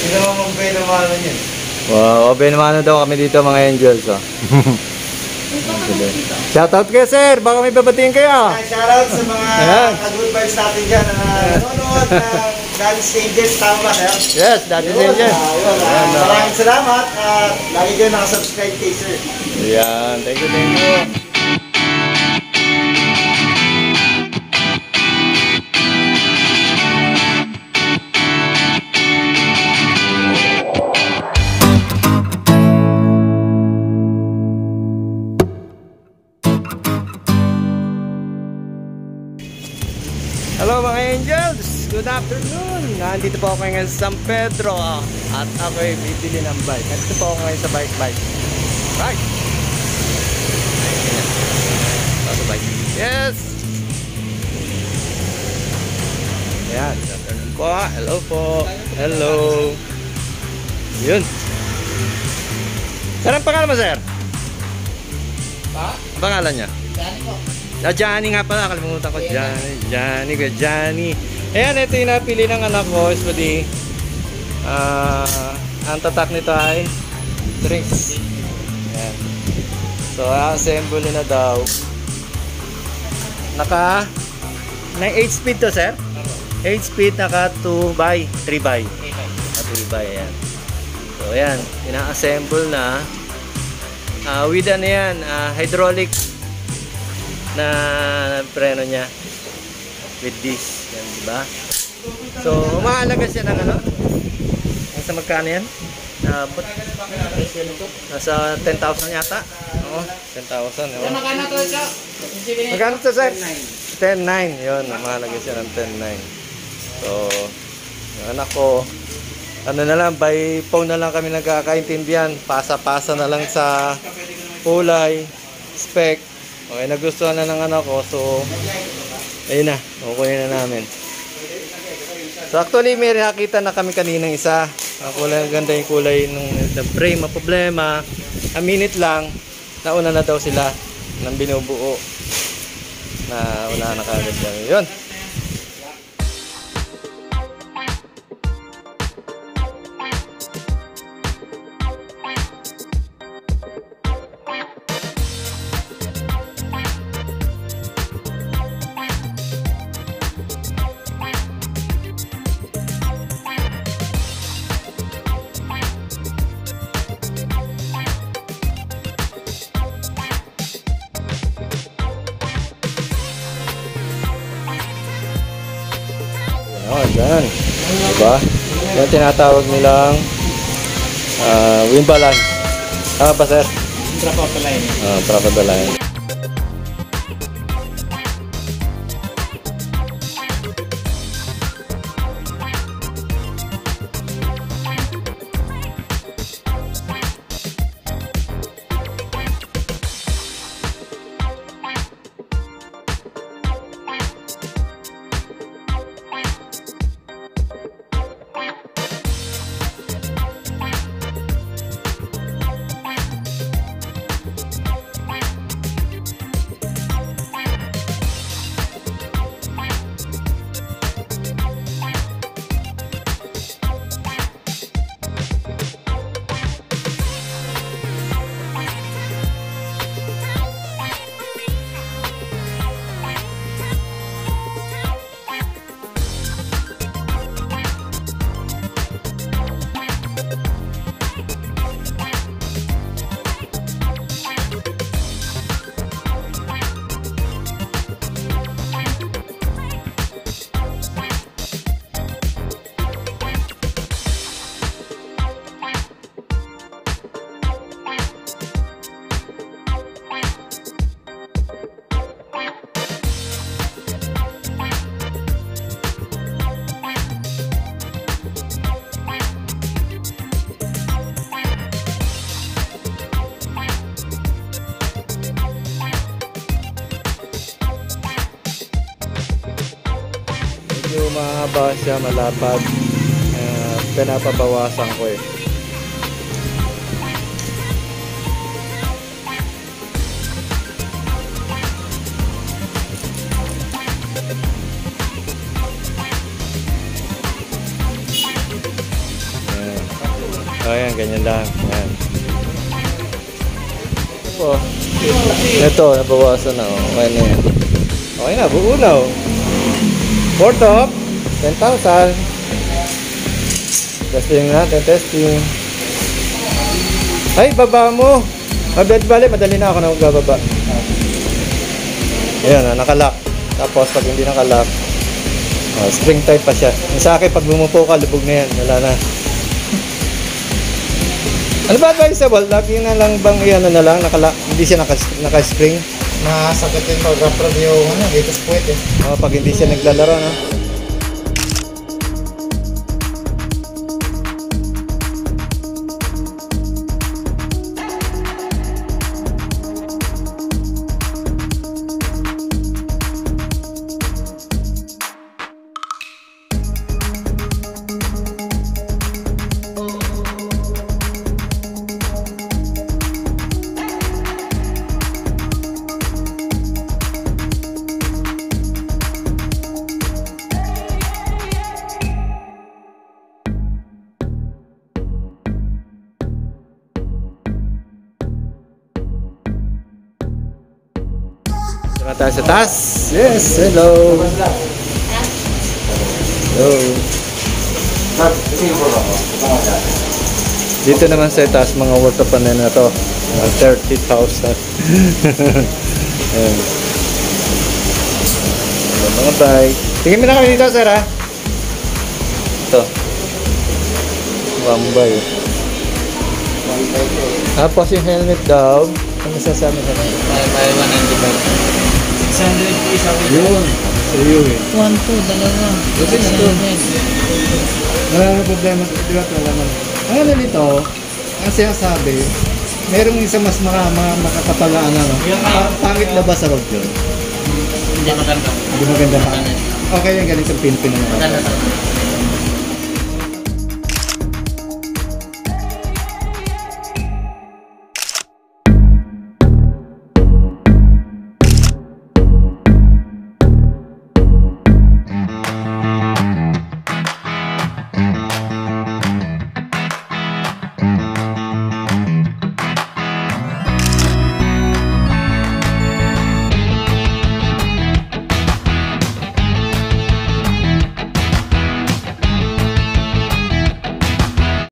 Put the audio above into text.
Hindi naman magbenamano yun. Wow, benamano daw kami dito mga angels. Oh. Shoutout kayo sir, baka may babatiin kayo. Shoutout sa mga good vibes natin dyan na nanonood ng Daddy's Angels, tama ba sir? Yes, Daddy's Angels. Maraming salamat at lagi kayo nakasubscribe kay sir. Yan, thank you, thank you. Hello mga angels! Good afternoon! Nandito po ako ngayon sa San Pedro at ako ay bibili ng bike. Nandito po ako ngayon sa bike. Right! Sa bike. Yes! Ayan, good afternoon po. Hello po. Hello. Yun. Saan ang pangalan mo, sir? Pa? Ang pangalan niya? Dani po. Johnny nga pala, kalimutan ko. Johnny. Ayan, ito yung napili ng anak ko. Usually, ang tatak nito ay drinks. Ayan. So, assemble na daw. Naka 8 speed to, sir? 8 speed, naka 2 by 3 by. 3 by, ayan. So, ayan, ina-assemble na. With ano yan, hydraulic na preno niya with this, yan, diba? So, umaalaga siya ng ano? Nasa magkano yan? Nasa 10,000 yata. Oo, 10,000. Magkano to siya? Magkano to, sir? 10,900. Yun, umaalaga siya ng 10,900. So, yung anak ko, ano na lang, by phone na lang kami nagkakaintindihan. Pasa-pasa na lang sa kulay, spec. Okay, nagustuhan na ng anak ko, so ayun na, kukunin na namin. So actually may nakita na kami kaninang isa. Ang kulay, ang ganda yung kulay ng frame, ang problema, a minute lang, nauna na daw sila ng binubuo na wala na kagad lang. Yun. Oh, dyan. Diba? Yan tinatawag nilang wind balance. Tama ba, sir? Drop off the line. Drop off the line. medyo mahaba siya, malapad. Pinapabawasan ko eh. Ayan. Ayan, ganyan lang. Ayan. Ito, nabawasan na. Okay na yan. Okay na, buo na. For top, 10,000. Testing natin, testing. Ay, baba mo. Bali, madali na ako na magbababa. Ayan, nakalock. Tapos, pag hindi nakalock, spring type pa siya. Yung sa akin, pag bumupo ka, lubog na yan. Wala na. Ano ba advisable? Lagi na lang bang ano na lang, hindi siya naka-spring? Masagot yung pag-approve yung ano, dito sa puwet eh. Pag hindi siya naglalaro, no? Tayo sa taas. Yes, hello. Hello. Dito naman sa taas, mga worth of ano na to. 30,000. Ayan. Mga bike. Tingin mo na kami dito, sir, ha? Ito. Bambay. Tapos yung helmet daw. Ano sasabi ka na? May 195. 600 isa ko. Yun. Sa iyo eh. 1, 2, dalawa. Okay, ito. Wala na problema. Di ba talaman? Ang ano nito, ang sinasabi, merong isa mas makakapalaan ano. Pangit na ba sa road yun? Hindi maganda. Hindi maganda pa. Okay yung ganitong pin-pin naman. Maganda.